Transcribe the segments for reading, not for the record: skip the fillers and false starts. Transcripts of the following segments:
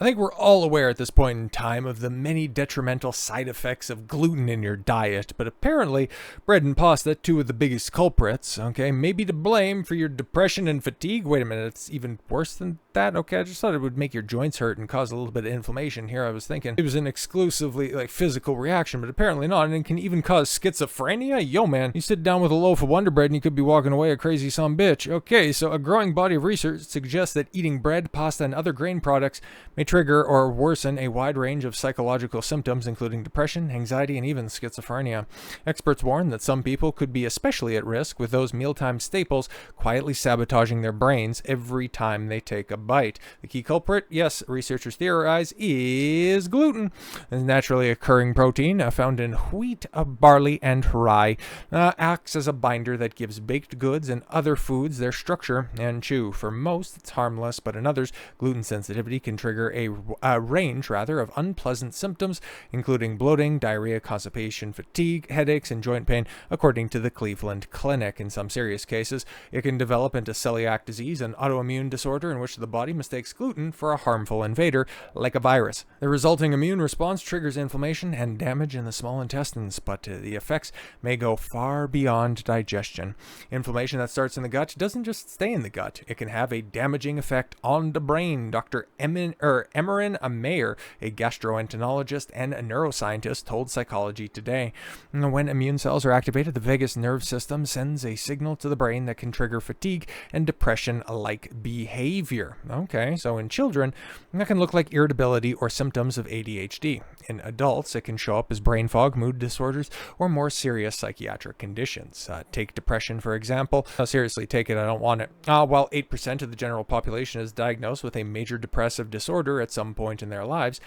I think we're all aware at this point in time of the many detrimental side effects of gluten in your diet, but apparently bread and pasta, two of the biggest culprits, okay, may be to blame for your depression and fatigue. Wait a minute, it's even worse than that? Okay, I just thought it would make your joints hurt and cause a little bit of inflammation. Here I was thinking it was an exclusively physical reaction, but apparently not, and it can even cause schizophrenia? Yo man, you sit down with a loaf of Wonder Bread and you could be walking away a crazy son bitch. Okay, so a growing body of research suggests that eating bread, pasta, and other grain products may trigger or worsen a wide range of psychological symptoms, including depression, anxiety, and even schizophrenia. Experts warn that some people could be especially at risk with those mealtime staples quietly sabotaging their brains every time they take a bite. The key culprit, yes, researchers theorize, is gluten. A naturally occurring protein found in wheat, barley, and rye acts as a binder that gives baked goods and other foods their structure and chew. For most, it's harmless, but in others, gluten sensitivity can trigger a range of unpleasant symptoms, including bloating, diarrhea, constipation, fatigue, headaches, and joint pain, according to the Cleveland Clinic. In some serious cases, it can develop into celiac disease, an autoimmune disorder in which the body mistakes gluten for a harmful invader, like a virus. The resulting immune response triggers inflammation and damage in the small intestines, but the effects may go far beyond digestion. Inflammation that starts in the gut doesn't just stay in the gut. It can have a damaging effect on the brain. Dr. Emerin Mayer, a gastroenterologist and a neuroscientist, told Psychology Today. When immune cells are activated, the vagus nerve system sends a signal to the brain that can trigger fatigue and depression-like behavior. Okay, so in children, that can look like irritability or symptoms of ADHD. In adults, it can show up as brain fog, mood disorders, or more serious psychiatric conditions. Take depression, for example. Seriously, take it, I don't want it. While 8% of the general population is diagnosed with a major depressive disorder at some point in their lives,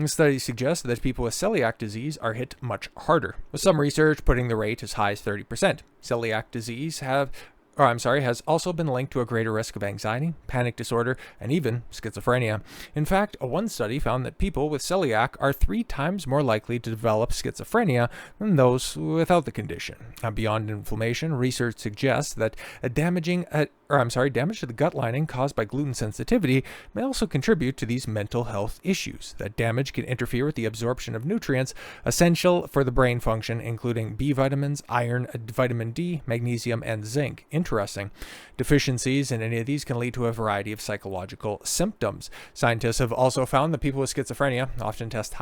studies suggest that people with celiac disease are hit much harder, with some research putting the rate as high as 30%. Celiac disease has also been linked to a greater risk of anxiety, panic disorder, and even schizophrenia. In fact, one study found that people with celiac are 3 times more likely to develop schizophrenia than those without the condition. Beyond inflammation, research suggests that damage to the gut lining caused by gluten sensitivity may also contribute to these mental health issues. That damage can interfere with the absorption of nutrients essential for the brain function, including B vitamins, iron, vitamin D, magnesium, and zinc. Interesting. Deficiencies in any of these can lead to a variety of psychological symptoms. Scientists have also found that people with schizophrenia often test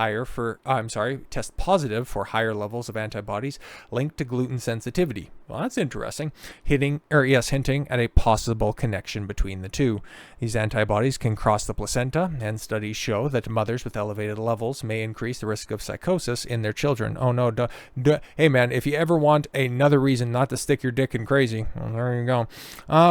positive for higher levels of antibodies linked to gluten sensitivity. Well, that's interesting. Hinting at a possible connection between the two. These antibodies can cross the placenta, and studies show that mothers with elevated levels may increase the risk of psychosis in their children. Oh no, hey man, if you ever want another reason not to stick your dick in crazy, well, there you go.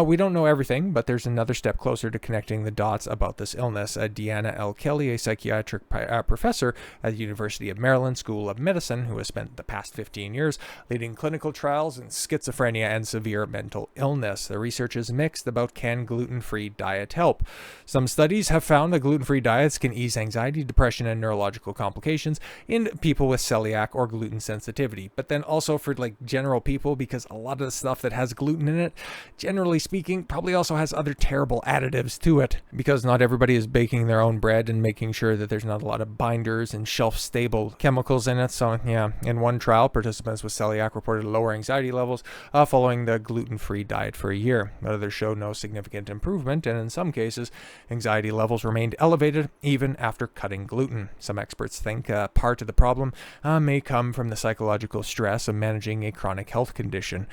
We don't know everything, but there's another step closer to connecting the dots about this illness. Deanna L. Kelly, a psychiatric professor at the University of Maryland School of Medicine, who has spent the past 15 years leading clinical trials in schizophrenia and severe mental illness. The research is mixed about can gluten-free diet help. Some studies have found that gluten-free diets can ease anxiety, depression, and neurological complications in people with celiac or gluten sensitivity. But then also for general people, because a lot of the stuff that has gluten in it, generally speaking, probably also has other terrible additives to it, because not everybody is baking their own bread and making sure that there's not a lot of binders and shelf-stable chemicals in it. So yeah, in one trial, participants with celiac reported lower anxiety levels following the gluten-free diet for a year. Others showed no significant improvement, and in some cases, anxiety levels remained elevated even after cutting gluten. Some experts think part of the problem may come from the psychological stress of managing a chronic health condition.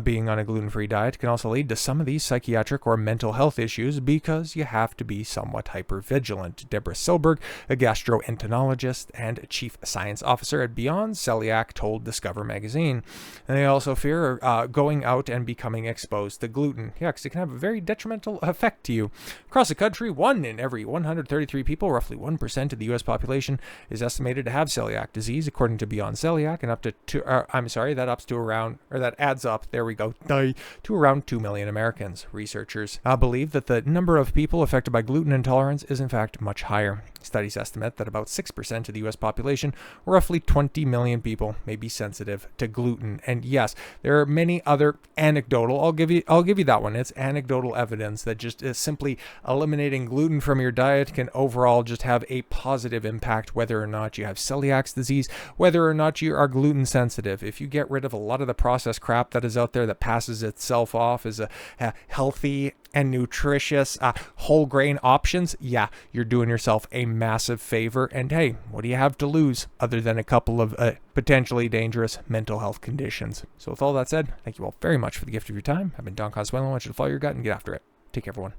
Being on a gluten-free diet can also lead to some of these psychiatric or mental health issues because you have to be somewhat hypervigilant. Deborah Silberg, a gastroenterologist and chief science officer at Beyond Celiac, told Discover magazine. And they also fear going out and becoming exposed to gluten. Yeah, because it can have a very detrimental effect to you. Across the country, 1 in every 133 people, roughly 1% of the U.S. population, is estimated to have celiac disease, according to Beyond Celiac, and that adds up, there we go, to around 2 million Americans. Researchers believe that the number of people affected by gluten intolerance is in fact much higher. Studies estimate that about 6% of the US population, or roughly 20 million people, may be sensitive to gluten. And yes, there are many other anecdotal, I'll give you that one. It's anecdotal evidence that just simply eliminating gluten from your diet can overall just have a positive impact, whether or not you have celiac disease, whether or not you are gluten sensitive. If you get rid of a lot of the processed crap that is out there that passes itself off as a healthy and nutritious whole grain options, yeah, you're doing yourself a massive favor. And hey, what do you have to lose other than a couple of potentially dangerous mental health conditions? So with all that said, thank you all very much for the gift of your time. I've been Don Consuelo. I want you to follow your gut and get after it. Take care, everyone.